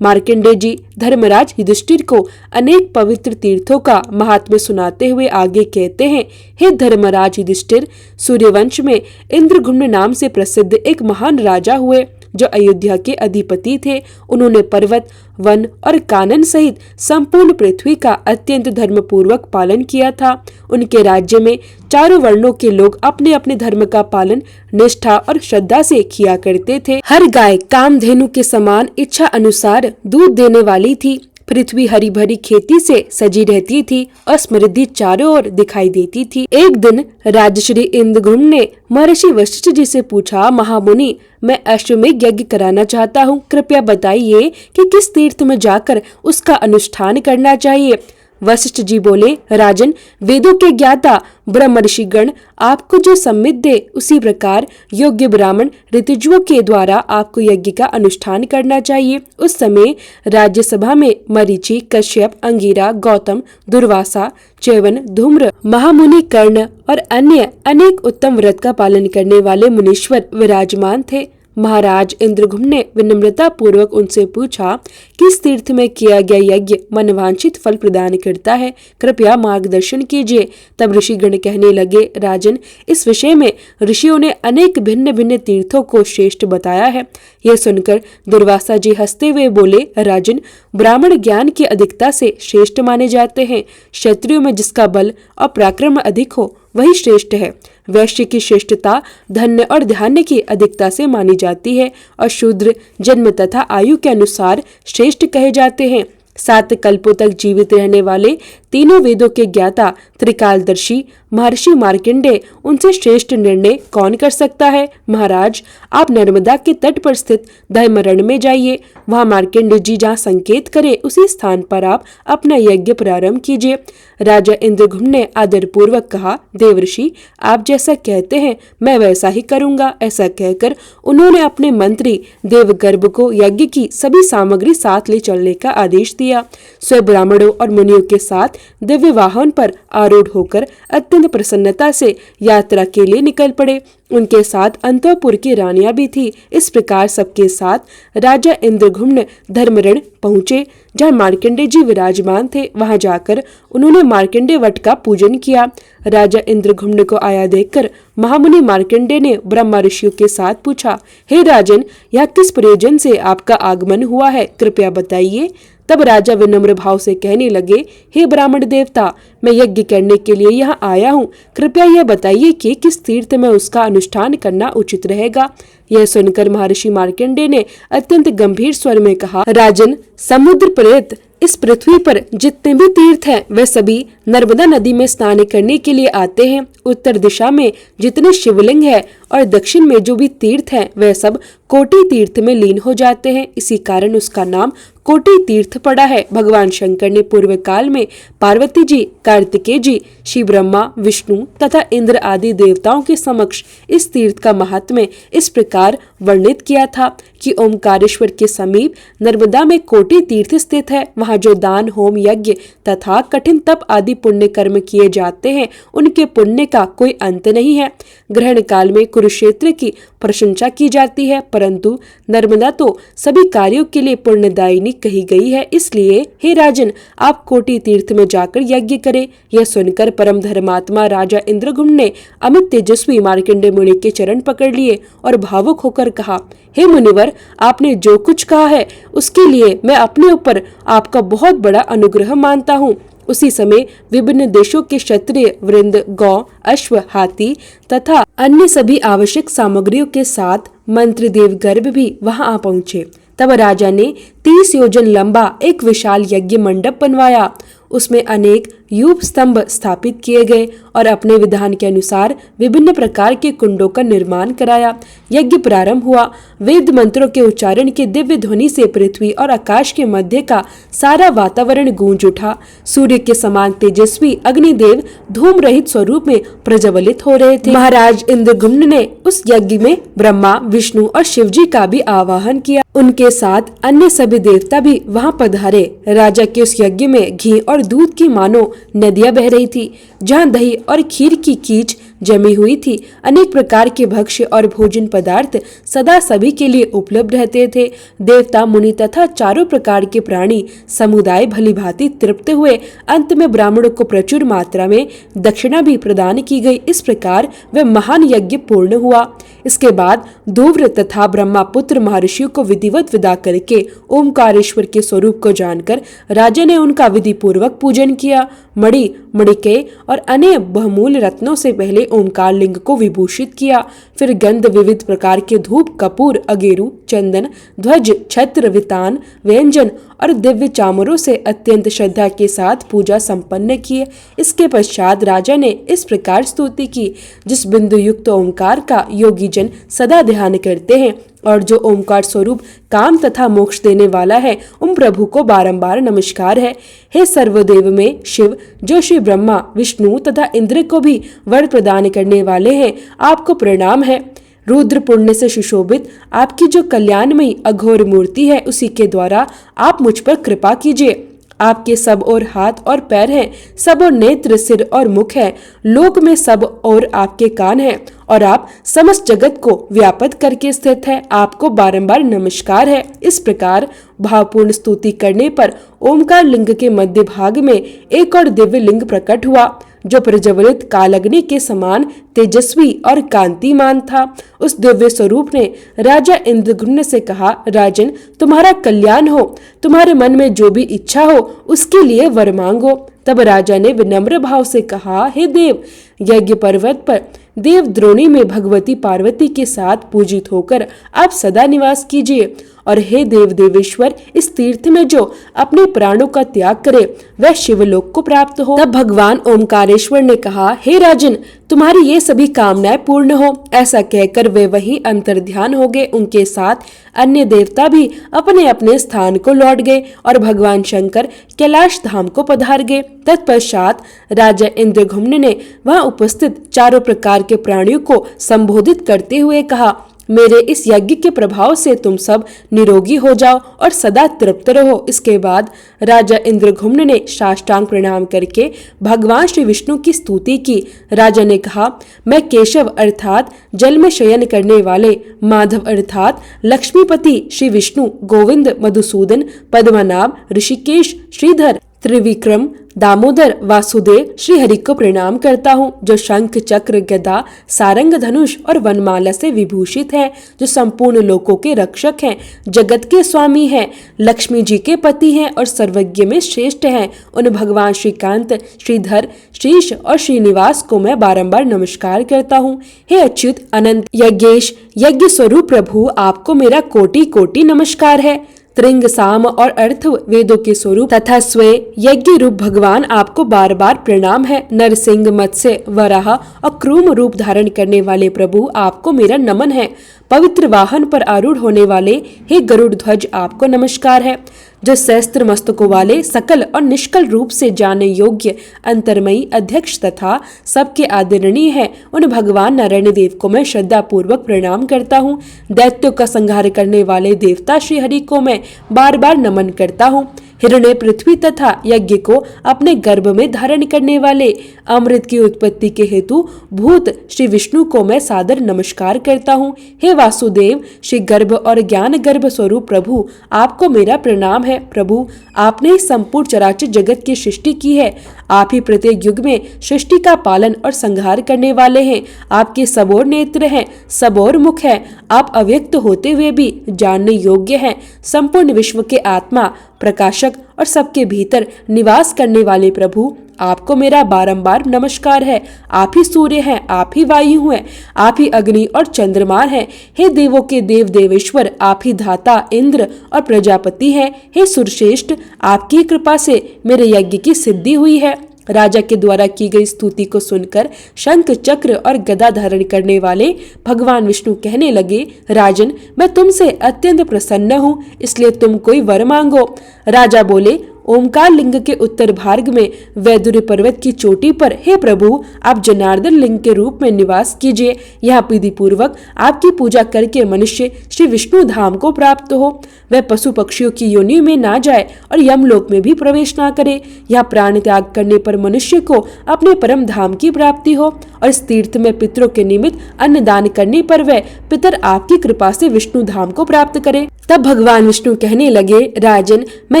मार्कंडेय जी धर्मराज युधिष्ठिर को अनेक पवित्र तीर्थों का महात्म्य सुनाते हुए आगे कहते हैं, हे धर्मराज युधिष्ठिर, सूर्यवंश में इंद्रघुम्न नाम से प्रसिद्ध एक महान राजा हुए जो अयोध्या के अधिपति थे। उन्होंने पर्वत, वन और कानन सहित संपूर्ण पृथ्वी का अत्यंत धर्मपूर्वक पालन किया था। उनके राज्य में चारों वर्णों के लोग अपने अपने धर्म का पालन निष्ठा और श्रद्धा से किया करते थे। हर गाय कामधेनु के समान इच्छा अनुसार दूध देने वाली थी। पृथ्वी हरी भरी खेती से सजी रहती थी और समृद्धि चारों ओर दिखाई देती थी। एक दिन राजश्री इंद्रघुम्न ने महर्षि वशिष्ठ जी से पूछा, महामुनि, मैं अश्वमेध यज्ञ कराना चाहता हूँ, कृपया बताइए कि किस तीर्थ में जाकर उसका अनुष्ठान करना चाहिए। वशिष्ठ जी बोले, राजन, वेदों के ज्ञाता ब्रह्म ऋषिगण आपको जो सम्मित दे उसी प्रकार योग्य ब्राह्मण ऋतुजुओं के द्वारा आपको यज्ञ का अनुष्ठान करना चाहिए। उस समय राज्यसभा में मरीचि, कश्यप, अंगिरा, गौतम, दुर्वासा, च्यवन, धूम्र, महामुनि, कर्ण और अन्य अनेक उत्तम व्रत का पालन करने वाले मुनीश्वर विराजमान थे। महाराज इंद्रघुम्न ने विनम्रता पूर्वक उनसे पूछा, किस तीर्थ में किया गया यज्ञ मनवांछित फल प्रदान करता है, कृपया मार्गदर्शन कीजिए। तब ऋषिगण कहने लगे, राजन, इस विषय में ऋषियों ने अनेक भिन्न भिन्न तीर्थों को श्रेष्ठ बताया है। यह सुनकर दुर्वासा जी हंसते हुए बोले, राजन, ब्राह्मण ज्ञान की अधिकता से श्रेष्ठ माने जाते हैं। क्षत्रियों में जिसका बल और पराक्रम अधिक हो वही श्रेष्ठ है। वैश्य की श्रेष्ठता धन्य और धान्य की अधिकता से मानी जाती है और शूद्र जन्म तथा आयु के अनुसार श्रेष्ठ कहे जाते हैं। 7 कल्पों तक जीवित रहने वाले तीनों वेदों के ज्ञाता त्रिकालदर्शी महर्षि मार्कंडेय, उनसे श्रेष्ठ निर्णय कौन कर सकता है। महाराज, आप नर्मदा के तट पर स्थित धर्मरण में जाइए। वहां मार्कंडेय जी जहाँ संकेत करे उसी स्थान पर आप अपना यज्ञ प्रारंभ कीजिए। राजा इंद्रघुम्न ने आदर पूर्वक कहा, देवर्षि, आप जैसा कहते हैं मैं वैसा ही करूंगा। ऐसा कहकर उन्होंने अपने मंत्री देवगर्भ को यज्ञ की सभी सामग्री साथ ले चलने का आदेश दिया। स्वयं ब्राह्मणों और मुनियों के साथ दिव्य वाहन पर आरूढ़ होकर अत्यंत प्रसन्नता से यात्रा के लिए निकल पड़े। उनके साथ अंतःपुर की रानियां भी थी। इस प्रकार सबके साथ राजा इंद्रघुम्न धर्मरण पहुँचे, जहाँ मार्कंडेय जी विराजमान थे। वहां जाकर उन्होंने मार्कंडेय वट का पूजन किया। राजा इंद्रघुम्न को आया देखकर महामुनि मार्कंडेय ने ब्रह्मा ऋषियों के साथ पूछा, हे राजन, यह किस प्रयोजन से आपका आगमन हुआ है, कृपया बताइए। तब राजा विनम्र भाव से कहने लगे, हे ब्राह्मण देवता, मैं यज्ञ करने के लिए यहाँ आया हूँ। कृपया यह बताइए कि किस तीर्थ में उसका अनुष्ठान करना उचित रहेगा। यह सुनकर महर्षि मार्कंडेय ने अत्यंत गंभीर स्वर में कहा, राजन, समुद्र प्रेत इस पृथ्वी पर जितने भी तीर्थ हैं वे सभी नर्मदा नदी में स्नान करने के लिए आते हैं। उत्तर दिशा में जितने शिवलिंग हैं और दक्षिण में जो भी तीर्थ हैं वह सब कोटि तीर्थ में लीन हो जाते हैं। इसी कारण उसका नाम कोटि तीर्थ पड़ा है। भगवान शंकर ने पूर्व काल में पार्वती जी, कार्तिकेय जी, शिव, ब्रह्मा, विष्णु तथा इंद्र आदि देवताओं के समक्ष इस तीर्थ का महात्म्य इस प्रकार वर्णित किया था कि ओमकारेश्वर के समीप नर्मदा में कोटि तीर्थ स्थित है। वहाँ जो दान, होम, यज्ञ तथा कठिन तप आदि पुण्य कर्म किए जाते हैं उनके पुण्य का कोई अंत नहीं है। ग्रहण काल में कुरुक्षेत्र की प्रशंसा की जाती है, परंतु नर्मदा तो सभी कार्यों के लिए पुण्यदायिनी कही गई है। इसलिए हे राजन, आप कोटि तीर्थ में जाकर यज्ञ करें। यह सुनकर परम धर्मात्मा राजा इंद्रघुम्न ने अमित तेजस्वी मार्कंडेय मुनि के चरण पकड़ लिए और भावुक होकर कहा, हे मुनिवर, आपने जो कुछ कहा है उसके लिए मैं अपने ऊपर आपका बहुत बड़ा अनुग्रह मानता हूँ। उसी समय विभिन्न देशों के क्षत्रिय वृंद गौ, अश्व, हाथी तथा अन्य सभी आवश्यक सामग्रियों के साथ मंत्री देवगर्भ भी वहां आ पहुंचे। तब राजा ने 30 योजन लंबा एक विशाल यज्ञ मंडप बनवाया। उसमें अनेक यूप स्तंभ स्थापित किए गए और अपने विधान के अनुसार विभिन्न प्रकार के कुंडों का निर्माण कराया। यज्ञ प्रारंभ हुआ। वेद मंत्रों के उच्चारण के दिव्य ध्वनि से पृथ्वी और आकाश के मध्य का सारा वातावरण गूंज उठा। सूर्य के समान तेजस्वी अग्निदेव धूम रहित स्वरूप में प्रज्वलित हो रहे थे। महाराज इंद्रघुम्न ने उस यज्ञ में ब्रह्मा, विष्णु और शिवजी का भी आवाहन किया। उनके साथ अन्य सभी देवता भी वहां पधारे। राजा के उस यज्ञ में घी और दूध की मानो नदियां बह रही थी, जहां दही और खीर की कीच जमी हुई थी। अनेक प्रकार के भक्ष्य और भोजन पदार्थ सदा सभी के लिए उपलब्ध रहते थे। देवता, मुनि तथा चारों प्रकार के प्राणी समुदाय भलीभांति तृप्त हुए। अंत में ब्राह्मणों को प्रचुर मात्रा में दक्षिणा भी प्रदान की गई। इस प्रकार वह महान यज्ञ पूर्ण हुआ। इसके बाद धूम्र तथा ब्रह्मापुत्र महर्षियों को विधिवत विदा करके ओमकारेश्वर के स्वरूप को जानकर राजा ने उनका विधि पूर्वक पूजन किया। मणि, मणिके और अन्य बहुमूल रत्नों से पहले ओमकार लिंग को विभूषित किया। फिर गंध, विविध प्रकार के धूप, कपूर, अगेरू, चंदन, ध्वज, छत्र, वितान, व्यंजन और दिव्य चामरों से अत्यंत श्रद्धा के साथ पूजा संपन्न किए। इसके पश्चात राजा ने इस प्रकार स्तुति की, जिस बिंदु युक्त ओमकार का योगी जन सदा ध्यान करते हैं और जो ओमकार स्वरूप काम तथा मोक्ष देने वाला है, उन प्रभु को बारंबार नमस्कार है। हे सर्वदेव में शिव, जो श्री ब्रह्मा, विष्णु तथा इंद्र को भी वर प्रदान करने वाले हैं, आपको प्रणाम है। रुद्र पुण्य से सुशोभित आपकी जो कल्याणमयी अघोर मूर्ति है, उसी के द्वारा आप मुझ पर कृपा कीजिए। आपके सब और हाथ और पैर हैं, सब और नेत्र, सिर और मुख है, लोक में सब और आपके कान हैं, और आप समस्त जगत को व्यापक करके स्थित है। आपको बारंबार नमस्कार है। इस प्रकार भावपूर्ण स्तुति करने पर ओमकार लिंग के मध्य भाग में एक और दिव्य लिंग प्रकट हुआ, जो प्रज्वलित कालअग्नि के समान तेजस्वी और कांतिमान था। उस दिव्य स्वरूप ने राजा इंद्रघुम्न से कहा, राजन, तुम्हारा कल्याण हो, तुम्हारे मन में जो भी इच्छा हो उसके लिए वर मांगो। तब राजा ने विनम्र भाव से कहा, हे देव, यज्ञ पर्वत पर देव द्रोणी में भगवती पार्वती के साथ पूजित होकर आप सदा निवास कीजिए, और हे देव देवेश्वर, इस तीर्थ में जो अपने प्राणों का त्याग करे वह शिवलोक को प्राप्त हो। तब भगवान ओमकारेश्वर ने कहा, हे राजन, तुम्हारी ये सभी कामनाएं पूर्ण हो। ऐसा कहकर वे वहीं अंतर्ध्यान हो गए। उनके साथ अन्य देवता भी अपने अपने स्थान को लौट गए और भगवान शंकर कैलाश धाम को पधार गए। तत्पश्चात राजा इंद्रघुम्न ने वहां उपस्थित चारों प्रकार के प्राणियों को संबोधित करते हुए कहा, मेरे इस यज्ञ के प्रभाव से तुम सब निरोगी हो जाओ और सदा तृप्त रहो। इसके बाद राजा इंद्रघुम्न ने साष्टांग प्रणाम करके भगवान श्री विष्णु की स्तुति की। राजा ने कहा, मैं केशव अर्थात जल में शयन करने वाले, माधव अर्थात लक्ष्मीपति श्री विष्णु, गोविंद, मधुसूदन, पद्मनाभ, ऋषिकेश, श्रीधर, त्रिविक्रम, दामोदर, वासुदेव श्री हरि को प्रणाम करता हूँ, जो शंख, चक्र, गदा, सारंग, धनुष और वनमाला से विभूषित है, जो संपूर्ण लोकों के रक्षक हैं, जगत के स्वामी हैं, लक्ष्मी जी के पति हैं और सर्वज्ञ में श्रेष्ठ हैं। उन भगवान श्रीकांत, श्रीधर, श्रीश और श्रीनिवास को मैं बारंबार नमस्कार करता हूँ। हे अच्युत, अनंत, यज्ञेश, यज्ञ स्वरूप प्रभु, आपको मेरा कोटि कोटि नमस्कार है। त्रिंग, साम और अर्थ वेदों के स्वरूप तथा स्वे यज्ञ रूप भगवान, आपको बार बार प्रणाम है। नरसिंह, मत्स्य, वराह और क्रूम रूप धारण करने वाले प्रभु, आपको मेरा नमन है। पवित्र वाहन पर आरूढ़ होने वाले हे गरुड़ ध्वज, आपको नमस्कार है। जो सहस्त्र मस्तकों वाले, सकल और निष्कल रूप से जाने योग्य, अंतर्मयी, अध्यक्ष तथा सबके आदरणीय है, उन भगवान नारायण देव को मैं श्रद्धा पूर्वक प्रणाम करता हूँ। दैत्यों का संहार करने वाले देवता श्री हरि को मैं बार बार नमन करता हूँ। हिरण्य, पृथ्वी तथा यज्ञ को अपने गर्भ में धारण करने वाले, अमृत की उत्पत्ति के हेतु भूत श्री विष्णु को मैं सादर नमस्कार करता हूँ। हे वासुदेव, श्री गर्भ और ज्ञान गर्भ स्वरूप प्रभु, आपको मेरा प्रणाम है। प्रभु, आपने ही संपूर्ण चराचर जगत की सृष्टि की है। आप ही प्रत्येक युग में सृष्टि का पालन और संहार करने वाले हैं। आपके सबोर नेत्र हैं, सबोर मुख है। आप अव्यक्त होते हुए भी जानने योग्य हैं। संपूर्ण विश्व के आत्मा, प्रकाशक और सबके भीतर निवास करने वाले प्रभु, आपको मेरा बारंबार नमस्कार है। आप ही सूर्य हैं, आप ही वायु हैं, आप ही अग्नि और चंद्रमा हैं। हे देवों के देव देवेश्वर, आप ही धाता, इंद्र और प्रजापति हैं। हे सुरश्रेष्ठ, आपकी कृपा से मेरे यज्ञ की सिद्धि हुई है। राजा के द्वारा की गई स्तुति को सुनकर शंख, चक्र और गदा धारण करने वाले भगवान विष्णु कहने लगे, राजन, मैं तुमसे अत्यंत प्रसन्न हूँ, इसलिए तुम कोई वर मांगो। राजा बोले, ओमकार लिंग के उत्तर भाग में वैदुर्य पर्वत की चोटी पर हे प्रभु, आप जनार्दन लिंग के रूप में निवास कीजिए। यहाँ विधि पूर्वक आपकी पूजा करके मनुष्य श्री विष्णु धाम को प्राप्त हो। वह पशु पक्षियों की योनि में ना जाए और यमलोक में भी प्रवेश ना करे। यहाँ प्राण त्याग करने पर मनुष्य को अपने परम धाम की प्राप्ति हो, और इस तीर्थ में पितरों के निमित्त अन्न दान करने पर वह पितर आपकी कृपा से विष्णु धाम को प्राप्त करे। तब भगवान विष्णु कहने लगे, राजन, मैं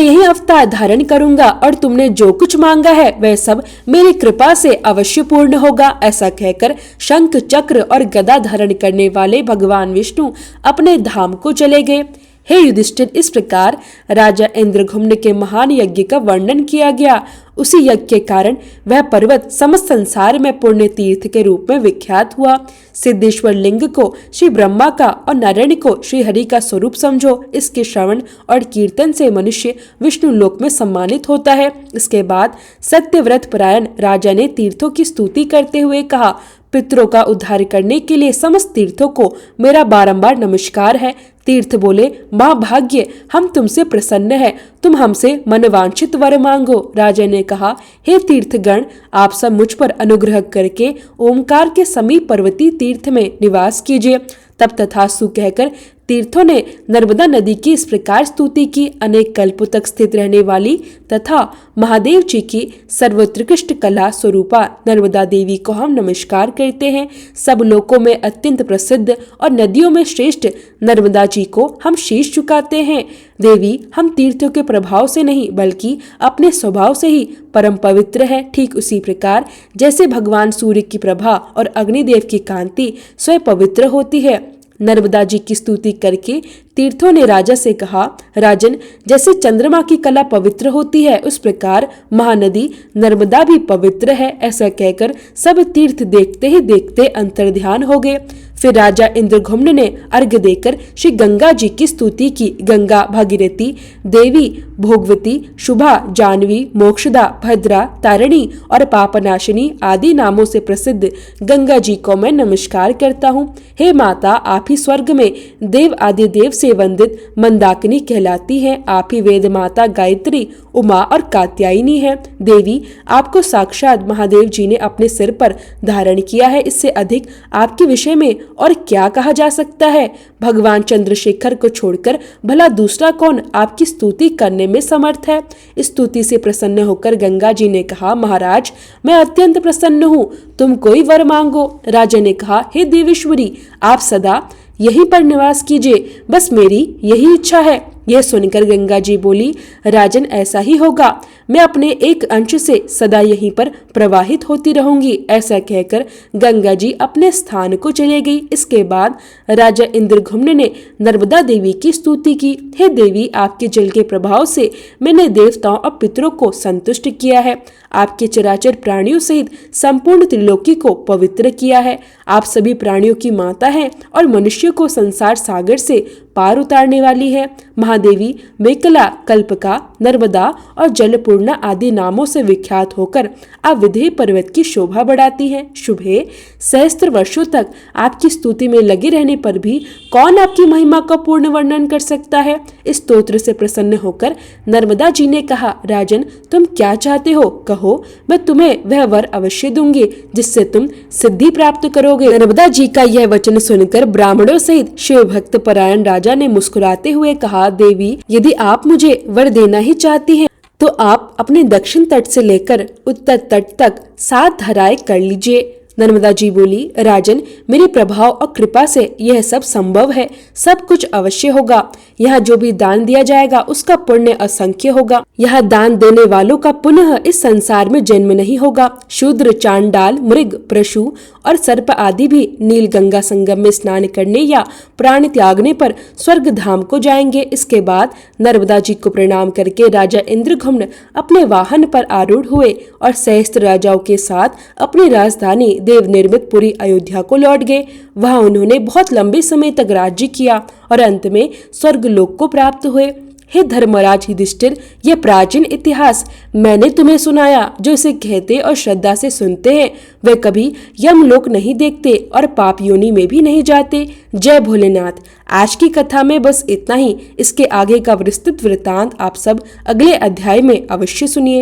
यही अवतार धारण करूंगा और तुमने जो कुछ मांगा है वह सब मेरी कृपा से अवश्य पूर्ण होगा। ऐसा कहकर शंख, चक्र और गदा धारण करने वाले भगवान विष्णु अपने धाम को चले गए। हे युधिष्ठिर, इस प्रकार राजा इंद्रघुम्न के महान यज्ञ का वर्णन किया गया। उसी यज्ञ के कारण वह पर्वत समस्त संसार में पुण्य तीर्थ के रूप में विख्यात हुआ। सिद्धेश्वर लिंग को श्री ब्रह्मा का और नारायण को श्री हरि का स्वरूप समझो। इसके श्रवण और कीर्तन से मनुष्य विष्णु लोक में सम्मानित होता है। इसके बाद सत्यव्रत परायण राजा ने तीर्थों की स्तुति करते हुए कहा, पितरों का उद्धार करने के लिए समस्त तीर्थों को मेरा बारंबार नमस्कार है। तीर्थ बोले, माँ भाग्य, हम तुमसे प्रसन्न है, तुम हमसे मनवांछित वर मांगो। राजा ने कहा, हे तीर्थगण, आप सब मुझ पर अनुग्रह करके ओमकार के समीप पर्वती तीर्थ में निवास कीजिए। तब तथास्तु कहकर तीर्थों ने नर्मदा नदी की इस प्रकार स्तुति की। अनेक कल्पों तक स्थित रहने वाली तथा महादेव जी की सर्वोत्कृष्ट कला स्वरूपा नर्मदा देवी को हम नमस्कार करते हैं। सब लोकों में अत्यंत प्रसिद्ध और नदियों में श्रेष्ठ नर्मदा जी को हम शीश झुकाते हैं। देवी, हम तीर्थों के प्रभाव से नहीं बल्कि अपने स्वभाव से ही परम पवित्र है। ठीक उसी प्रकार जैसे भगवान सूर्य की प्रभा और अग्निदेव की कांति स्वयं पवित्र होती है। नर्मदा जी की स्तुति करके तीर्थों ने राजा से कहा, राजन, जैसे चंद्रमा की कला पवित्र होती है उस प्रकार महानदी नर्मदा भी पवित्र है। ऐसा कहकर सब तीर्थ देखते ही देखते अंतर्ध्यान हो गए। फिर राजा इंद्रघुम्न ने अर्घ्य देकर श्री गंगा जी की स्तुति की। गंगा, भागीरथी, देवी, भोगवती, शुभा, जानवी, मोक्षदा, भद्रा, तारिणी और पापनाशिनी आदि नामों से प्रसिद्ध गंगा जी को मैं नमस्कार करता हूँ। हे माता, आप ही स्वर्ग में देव आदि देव से वंदित मंदाकिनी कहलाती हैं। आप ही वेद माता गायत्री, उमा और कात्यायनी है। देवी, आपको साक्षात महादेव जी ने अपने सिर पर धारण किया है। इससे अधिक आपके विषय में और क्या कहा जा सकता है। भगवान चंद्रशेखर को छोड़कर भला दूसरा कौन आपकी स्तुति करने में समर्थ है। स्तुति से प्रसन्न होकर गंगा जी ने कहा, महाराज, मैं अत्यंत प्रसन्न हूँ, तुम कोई वर मांगो। राजा ने कहा, हे देवेश्वरी, आप सदा यहीं पर निवास कीजिए, बस मेरी यही इच्छा है। यह सुनकर गंगा जी बोली, राजन, ऐसा ही होगा, मैं अपने एक अंश से सदा यहीं पर प्रवाहित होती रहूंगी। ऐसा कहकर गंगा जी अपने स्थान को चले गई। इसके बाद राजा इंद्रघुम्न ने नर्मदा देवी की स्तुति की। हे देवी, आपके जल के प्रभाव से मैंने देवताओं और पितरों को संतुष्ट किया है। आपके चराचर प्राणियों सहित संपूर्ण त्रिलोकी को पवित्र किया है। आप सभी प्राणियों की माता हैं और मनुष्य को संसार सागर से पार उतारने वाली है। महादेवी मेकला, कल्पका, नर्मदा और जलपूर्णा आदि नामों से विख्यात होकर आप विंध्य पर्वत की शोभा बढ़ाती हैं। शुभे, सहस्त्र वर्षों तक आपकी स्तुति में लगे रहने पर भी कौन आपकी महिमा का पूर्ण वर्णन कर सकता है। इस स्तोत्र से प्रसन्न होकर नर्मदा जी ने कहा, राजन, तुम क्या चाहते हो, कहो, मैं तुम्हें वह वर अवश्य दूंगी जिससे तुम सिद्धि प्राप्त करोगे। नर्मदा जी का यह वचन सुनकर ब्राह्मणों सहित शिव भक्त परायण राजा ने मुस्कुराते हुए कहा, देवी, यदि आप मुझे वर देना ही चाहती हैं तो आप अपने दक्षिण तट से लेकर उत्तर तट तक 7 धाराएं कर लीजिए। नर्मदा जी बोली, राजन, मेरे प्रभाव और कृपा से यह सब संभव है, सब कुछ अवश्य होगा। यहाँ जो भी दान दिया जाएगा उसका पुण्य असंख्य होगा। यहाँ दान देने वालों का पुनः इस संसार में जन्म नहीं होगा। शूद्र, चांडाल, मृग, पशु और सर्प आदि भी नील गंगा संगम में स्नान करने या प्राण त्यागने पर स्वर्ग धाम को जाएंगे। इसके बाद नर्मदा जी को प्रणाम करके राजा इंद्रघुम्न अपने वाहन पर आरूढ़ हुए और सहस्त्र राजाओं के साथ अपनी राजधानी देव निर्मित पुरी अयोध्या को लौट गए। वहां उन्होंने बहुत लंबे समय तक राज्य किया और अंत में स्वर्ग लोक को प्राप्त हुए। हे धर्मराज युधिष्ठिर, यह प्राचीन इतिहास मैंने तुम्हें सुनाया। जो इसे कहते और श्रद्धा से सुनते हैं वे कभी यमलोक नहीं देखते और पाप योनि में भी नहीं जाते। जय भोलेनाथ। आज की कथा में बस इतना ही। इसके आगे का विस्तृत वृत्तांत आप सब अगले अध्याय में अवश्य सुनिए।